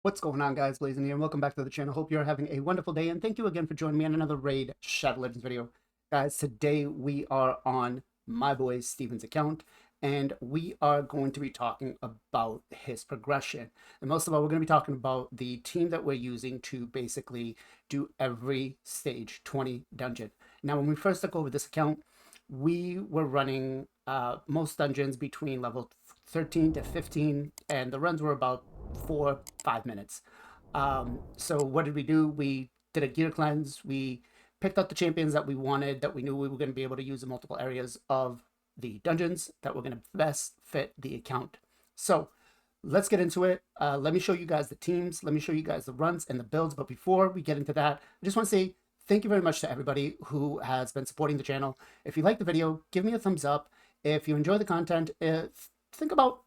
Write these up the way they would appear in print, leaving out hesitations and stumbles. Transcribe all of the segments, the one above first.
What's going on, guys? Blazing here, and welcome back to the channel. Hope you're having a wonderful day, and thank you again for joining me on another Raid Shadow Legends video. Guys, today we are on my boy Steven's account, and we are going to be talking about his progression. And most of all, we're going to be talking about the team that we're using to basically do every stage 20 dungeon. Now, when we first took over this account, we were running most dungeons between level 13 to 15, and the runs were about 4-5 minutes. So what did we do? We did a gear cleanse. We picked out the champions that we wanted, that we knew we were going to be able to use in multiple areas of the dungeons that were going to best fit the account. So let's get into it. Let me show you guys the teams. Let me show you guys the runs and the builds. But before we get into that, I just want to say thank you very much to everybody who has been supporting the channel. If you like the video, give me a thumbs up. If you enjoy the content, think about,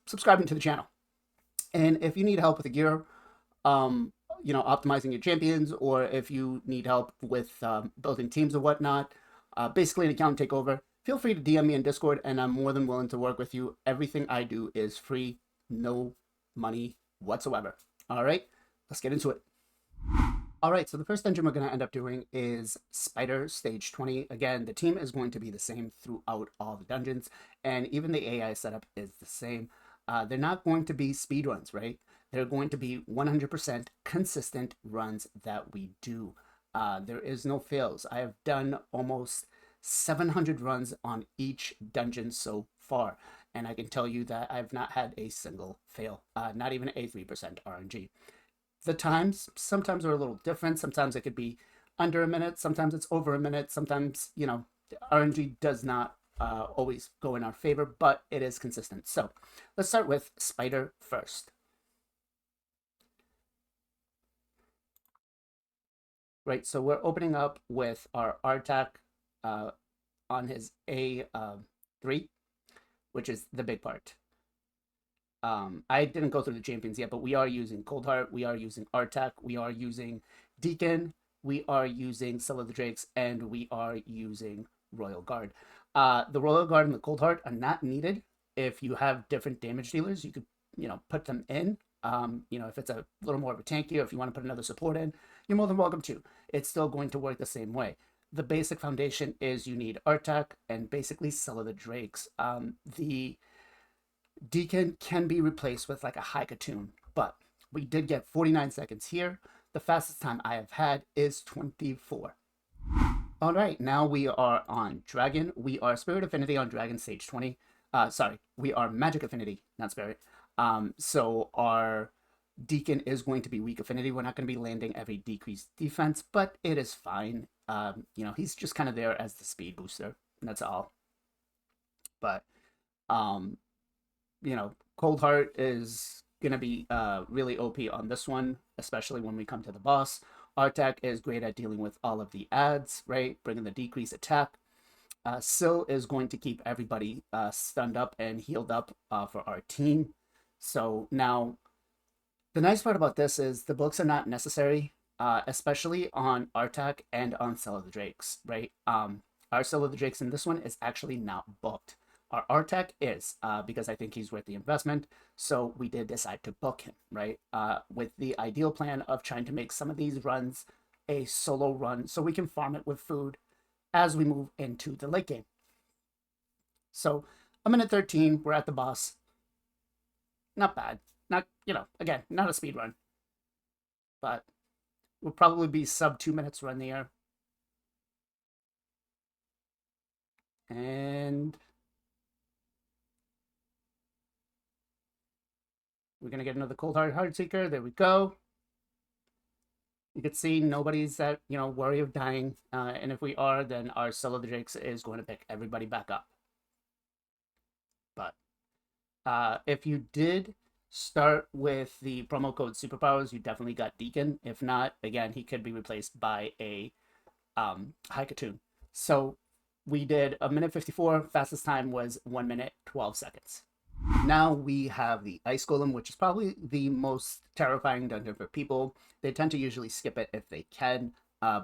subscribing to the channel. And if you need help with the gear, optimizing your champions, or if you need help with building teams or whatnot, basically an account takeover, feel free to DM me in Discord, and I'm more than willing to work with you. Everything I do is free, no money whatsoever. All right, let's get into it. All right, so the first dungeon we're going to end up doing is Spider Stage 20. Again, the team is going to be the same throughout all the dungeons, and even the AI setup is the same. They're not going to be speed runs, right? They're going to be 100% consistent runs that we do. There is no fails. I have done almost 700 runs on each dungeon so far, and I can tell you that I've not had a single fail, not even a 3% RNG. The times sometimes are a little different. Sometimes it could be under a minute. Sometimes it's over a minute. Sometimes, RNG does not always go in our favor, but it is consistent. So let's start with Spider first. Right, so we're opening up with our R-Tac on his A3, which is the big part. I didn't go through the champions yet, but we are using Coldheart, we are using R-Tac, we are using Deacon, we are using Cell of the Drakes, and we are using Royal Guard. The Royal Guard and the Coldheart are not needed. If you have different damage dealers, you could, put them in. If it's a little more of a tanky, or if you want to put another support in, you're more than welcome to. It's still going to work the same way. The basic foundation is you need R-Tac and basically Cell of the Drakes. The Deacon can be replaced with like a LiQWYD, but we did get 49 seconds here. The fastest time I have had is 24. All right, now we are on Dragon. We are Spirit Affinity on Dragon Stage 20. We are Magic Affinity, not Spirit. So our Deacon is going to be Weak Affinity. We're not going to be landing every decreased defense, but it is fine. He's just kind of there as the speed booster, and that's all. But, Coldheart is going to be really OP on this one, especially when we come to the boss. R-Tac is great at dealing with all of the adds, right? Bringing the decreased attack. Syl is going to keep everybody stunned up and healed up for our team. So now, the nice part about this is the books are not necessary, especially on R-Tac and on Cell of the Drakes, right? Our Cell of the Drakes in this one is actually not booked. Our R-Tac is, because I think he's worth the investment, so we did decide to book him, right? With the ideal plan of trying to make some of these runs a solo run so we can farm it with food as we move into the late game. So, a minute 13, we're at the boss. Not bad. Not, again, not a speed run. But we'll probably be sub 2 minutes run there. And we're going to get another Coldheart Heartseeker. There we go. You can see nobody's at, worry of dying. And if we are, then our Cell of the Drakes is going to pick everybody back up. But if you did start with the promo code Superpowers, you definitely got Deacon. If not, again, he could be replaced by a LiQWYD. So we did a minute 54. Fastest time was 1 minute 12 seconds. Now we have the Ice Golem, which is probably the most terrifying dungeon for people. They tend to usually skip it if they can,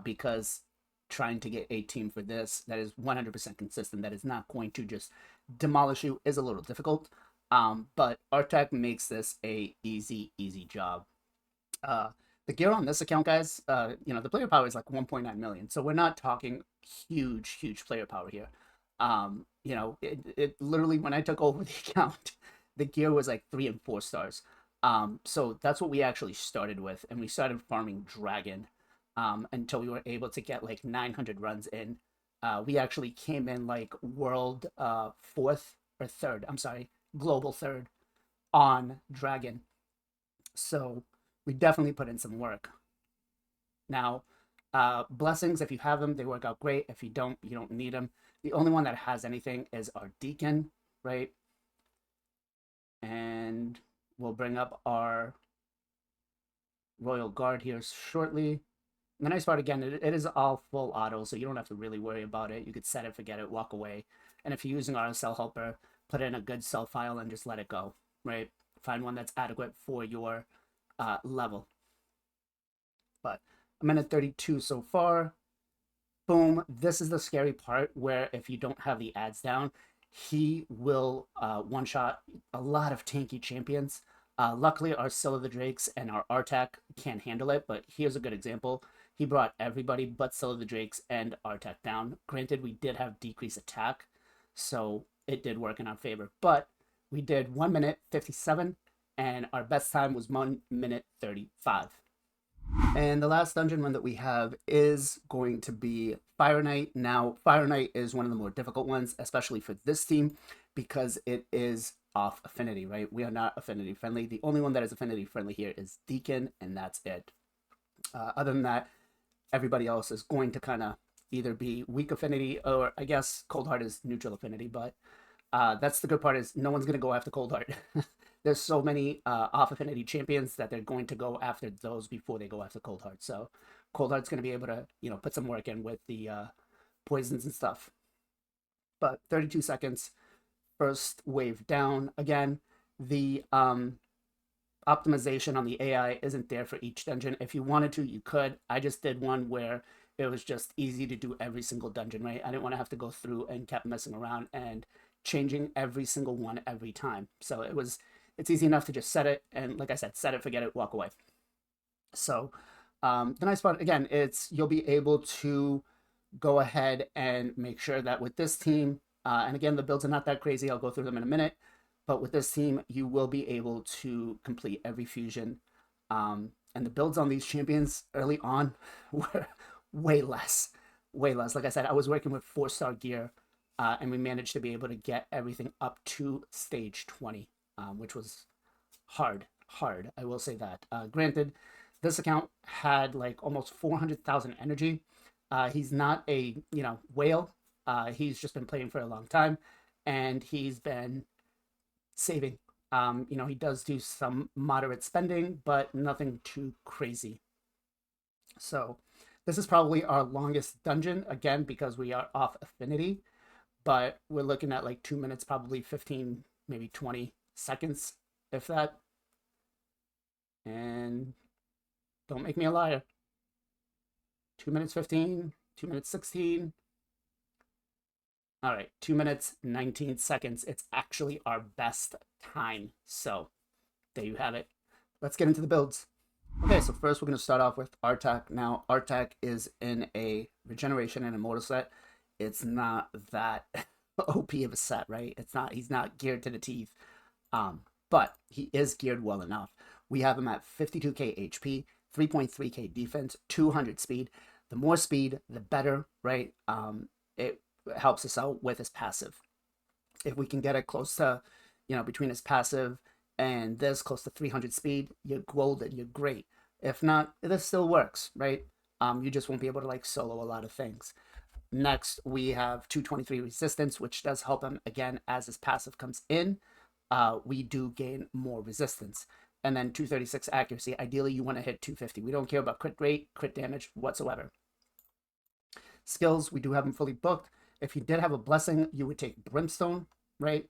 because trying to get a team for this that is 100% consistent, that is not going to just demolish you, is a little difficult. But R-Tac makes this a easy job. Uh, the gear on this account, guys, the player power is like 1.9 million. So we're not talking huge player power here. It literally, when I took over the account, the gear was like 3 and 4 stars. So that's what we actually started with, and we started farming Dragon until we were able to get like 900 runs in. We actually came in like world fourth or third. I'm sorry, global third on Dragon. So we definitely put in some work. Now, blessings, if you have them, they work out great. If you don't, you don't need them. The only one that has anything is our Deacon, right? And we'll bring up our Royal Guard here shortly. The nice part, again, it is all full auto, so you don't have to really worry about it. You could set it, forget it, walk away. And if you're using RSL Helper, put in a good cell file and just let it go, right? Find one that's adequate for your level. But I'm in at 32 so far. Boom. This is the scary part where if you don't have the ads down, he will one-shot a lot of tanky champions. Luckily, our Scylla the Drakes and our Artak can't handle it, but here's a good example. He brought everybody but Scylla the Drakes and Artak down. Granted, we did have decreased attack, so it did work in our favor. But we did 1 minute 57, and our best time was 1 minute 35. And the last dungeon one that we have is going to be Fire Knight. Now, Fire Knight is one of the more difficult ones, especially for this team, because it is off affinity, right? We are not affinity friendly. The only one that is affinity friendly here is Deacon, and that's it. Other than that, everybody else is going to kind of either be weak affinity, or I guess Cold Heart is neutral affinity, but that's the good part, is no one's going to go after Cold Heart. There's so many off affinity champions that they're going to go after those before they go after Cold Heart. So Cold Heart's going to be able to, put some work in with the poisons and stuff. But 32 seconds, first wave down. Again, the optimization on the AI isn't there for each dungeon. If you wanted to, you could. I just did one where it was just easy to do every single dungeon, right? I didn't want to have to go through and kept messing around and changing every single one every time. So it's easy enough to just set it, and like I said, set it, forget it, walk away. So the nice part, again, it's you'll be able to go ahead and make sure that with this team, and again, the builds are not that crazy. I'll go through them in a minute. But with this team, you will be able to complete every fusion. And the builds on these champions early on were way less. Way less. Like I said, I was working with 4-star gear, and we managed to be able to get everything up to stage 20, which was hard. Hard, I will say that. Granted, this account had like almost 400,000 energy. He's not a whale. He's just been playing for a long time, and he's been saving. He does do some moderate spending, but nothing too crazy. So this is probably our longest dungeon, again, because we are off affinity, but we're looking at like 2 minutes, probably 15, maybe 20 seconds, if that. And don't make me a liar. 2 minutes 15, 2 minutes 16. All right, 2 minutes 19 seconds. It's actually our best time. So there you have it. Let's get into the builds. Okay, so first we're going to start off with Artak. Now, Artak is in a regeneration and immortal set. It's not that OP of a set, right? He's not geared to the teeth. But he is geared well enough. We have him at 52k HP, 3.3k defense, 200 speed. The more speed, the better, right? It helps us out with his passive. If we can get it close to, between his passive and this, close to 300 speed, you're golden, you're great. If not, this still works, right? You just won't be able to like solo a lot of things. Next, we have 223 resistance, which does help him again as his passive comes in. We do gain more resistance. And then 236 accuracy. Ideally, you want to hit 250. We don't care about crit rate, crit damage whatsoever. Skills, we do have them fully booked. If you did have a blessing, you would take Brimstone, right?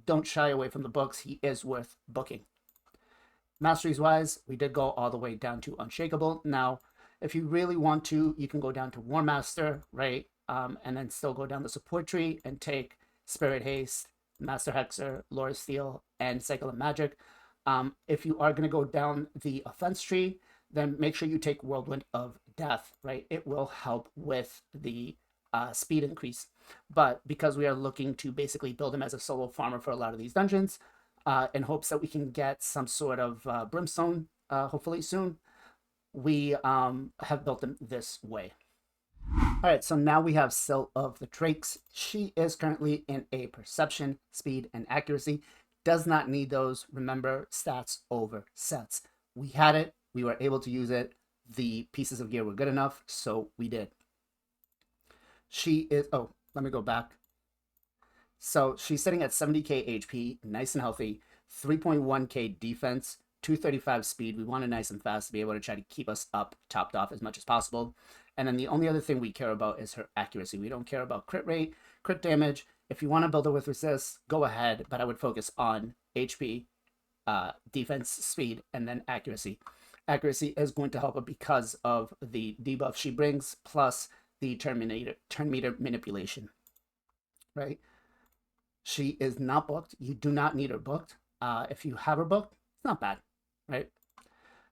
Don't shy away from the books. He is worth booking. Masteries wise, we did go all the way down to Unshakable. Now, if you really want to, you can go down to War Master, right? And then still go down the support tree and take Spirit Haste, Master Hexer, Lore Steel, and Cycle of Magic. If you are going to go down the offense tree, then make sure you take Whirlwind of Death, right? It will help with the speed increase. But because we are looking to basically build him as a solo farmer for a lot of these dungeons, in hopes that we can get some sort of brimstone hopefully soon, we have built them this way. All right, so now we have Sill of the Drakes. She is currently in a perception, speed, and accuracy. Does not need those. Remember, stats over sets. We had it. We were able to use it. The pieces of gear were good enough, so we did. She is... Oh, let me go back. So she's sitting at 70k HP, nice and healthy, 3.1k defense, 235 speed. We want it nice and fast to be able to try to keep us up, topped off as much as possible. And then the only other thing we care about is her accuracy. We don't care about crit rate, crit damage. If you want to build her with resist, go ahead, but I would focus on HP, defense, speed, and then accuracy. Accuracy is going to help her because of the debuff she brings, plus the turn meter manipulation, right? She is not booked. You do not need her booked. If you have her booked, it's not bad, right?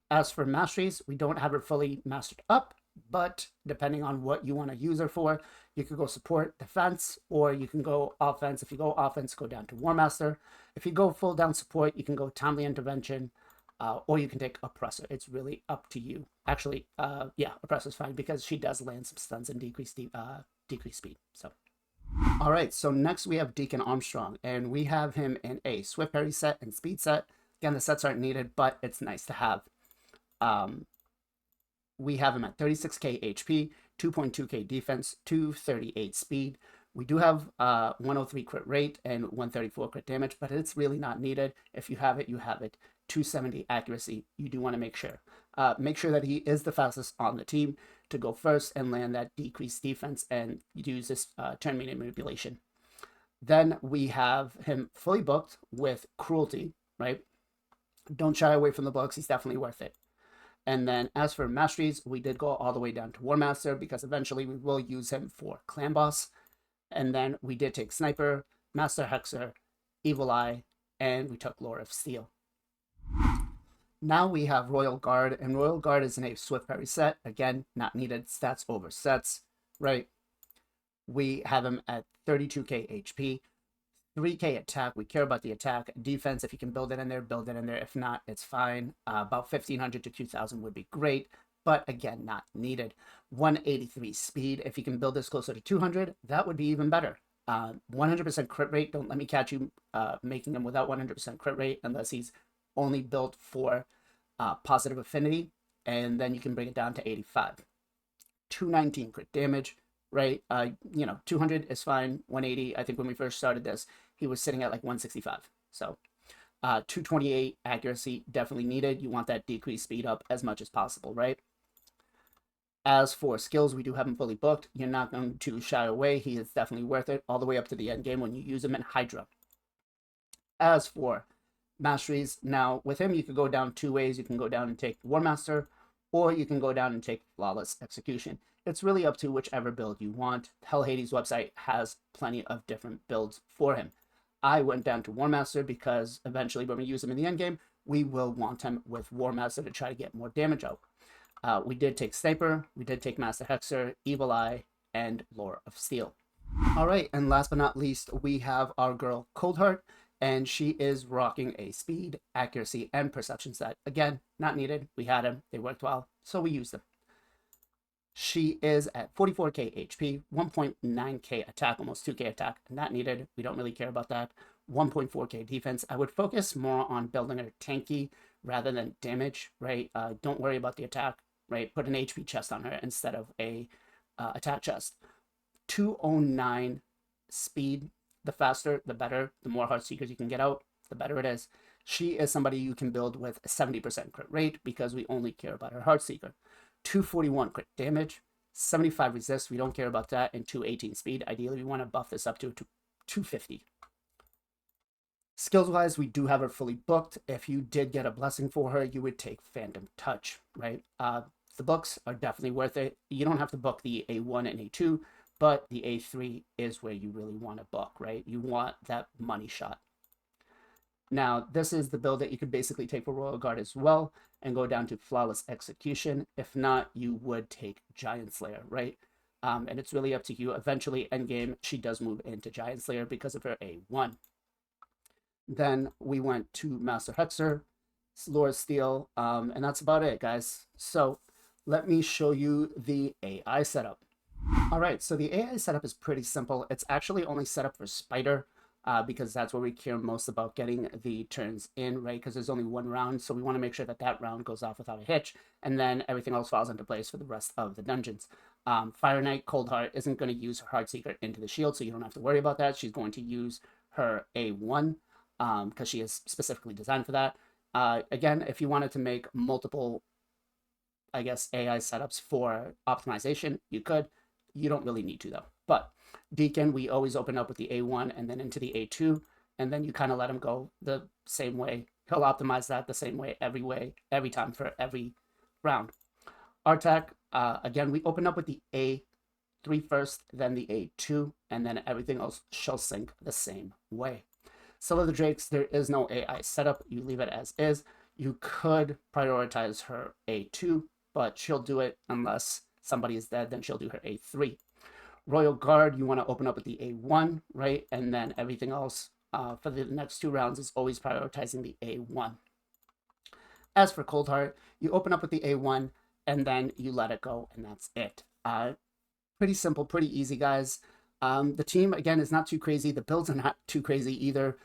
As for masteries, we don't have her fully mastered up, but depending on what you want to use her for, you could go support, defense, or you can go offense. If you go offense, go down to War Master. If you go full down support, you can go timely intervention, or you can take oppressor. It's really up to you. Actually, yeah, oppressor's fine because she does land some stuns and decrease speed. So, all right. So next we have Deacon Armstrong, and we have him in a swift parry set and speed set. Again, the sets aren't needed, but it's nice to have. We have him at 36k HP, 2.2k defense, 238 speed. We do have 103 crit rate and 134 crit damage, but it's really not needed. If you have it, you have it. 270 accuracy. You do want to make sure. Make sure that he is the fastest on the team to go first and land that decreased defense and use this turn meter manipulation. Then we have him fully booked with cruelty, right? Don't shy away from the books. He's definitely worth it. And then as for masteries, we did go all the way down to War Master because eventually we will use him for Clan Boss. And then we did take Sniper, Master Hexer, Evil Eye, and we took Lore of Steel. Now we have Royal Guard, and Royal Guard is in a swift parry set. Again, not needed, stats over sets, right? We have him at 32k HP, 3k attack. We care about the attack. Defense, if you can build it in there, build it in there. If not, it's fine. About 1500 to 2000 would be great, but again, not needed. 183 speed. If you can build this closer to 200, that would be even better. 100% crit rate. Don't let me catch you making him without 100% crit rate unless he's only built for positive affinity, and then you can bring it down to 85. 219 crit damage, right? 200 is fine. 180, I think when we first started this, he was sitting at like 165. So 228 accuracy, definitely needed. You want that decreased speed up as much as possible, right? As for skills, we do have him fully booked. You're not going to shy away. He is definitely worth it all the way up to the end game when you use him in Hydra. As for masteries, now with him, you could go down two ways. You can go down and take War Master, or you can go down and take Flawless Execution. It's really up to whichever build you want. Hell Hades' website has plenty of different builds for him. I went down to War Master because eventually when we use him in the end game, we will want him with War Master to try to get more damage out. We did take Sniper, we did take Master Hexer, Evil Eye, and Lore of Steel. All right, and last but not least, we have our girl Coldheart, and she is rocking a speed, accuracy, and perception set. Again, not needed. We had them. They worked well, so we used them. She is at 44k HP, 1.9k attack, almost 2k attack. Not needed. We don't really care about that. 1.4k defense. I would focus more on building her tanky rather than damage, right? Don't worry about the attack, right? Put an HP chest on her instead of a attack chest. 209 speed. The faster, the better. The more heart seekers you can get out, the better it is. She is somebody you can build with a 70% crit rate because we only care about her heart seeker. 241 crit damage, 75 resist. We don't care about that. And 218 speed. Ideally, we want to buff this up to 250. Skills wise, we do have her fully booked. If you did get a blessing for her, you would take Phantom Touch, right? The books are definitely worth it. You don't have to book the A1 and A2. But the A3 is where you really want to book, right? You want that money shot. Now, this is the build that you could basically take for Royal Guard as well and go down to Flawless Execution. If not, you would take Giant Slayer, right? And it's really up to you. Eventually, endgame, she does move into Giant Slayer because of her A1. Then we went to Master Hexer, Lord Steel, and that's about it, guys. So let me show you the AI setup. All right, so the AI setup is pretty simple. It's actually only set up for Spider because that's where we care most about getting the turns in, right? Because there's only one round, so we want to make sure that that round goes off without a hitch, and then everything else falls into place for the rest of the dungeons. Fire Knight Coldheart isn't going to use her Heartseeker into the shield, so you don't have to worry about that. She's going to use her A1 because she is specifically designed for that. Again, if you wanted to make multiple, I guess, AI setups for optimization, you could. You don't really need to, though. But Deacon, we always open up with the A1 and then into the A2, and then you kind of let him go the same way. He'll optimize that the same way, every time for every round. Artak, again, we open up with the A3 first, then the A2, and then everything else shall sync the same way. Scylla the Drakes, there is no AI setup. You leave it as is. You could prioritize her A2, but she'll do it unless somebody is dead, then she'll do her A3. Royal Guard, you want to open up with the A1, right? And then everything else for the next 2 rounds is always prioritizing the A1. As for Coldheart, you open up with the A1 and then you let it go, and that's it. Pretty simple, pretty easy, guys. The team, again, is not too crazy. The builds are not too crazy either.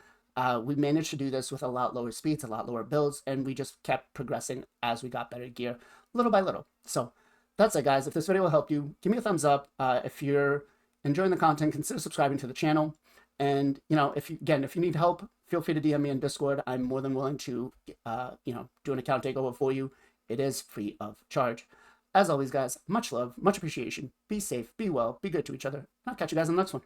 We managed to do this with a lot lower speeds, a lot lower builds, and we just kept progressing as we got better gear, little by little. So that's it, guys. If this video will help you, give me a thumbs up. If you're enjoying the content, consider subscribing to the channel. And, if you need help, feel free to DM me in Discord. I'm more than willing to, do an account takeover for you. It is free of charge. As always, guys, much love, much appreciation. Be safe, be well, be good to each other. I'll catch you guys in the next one.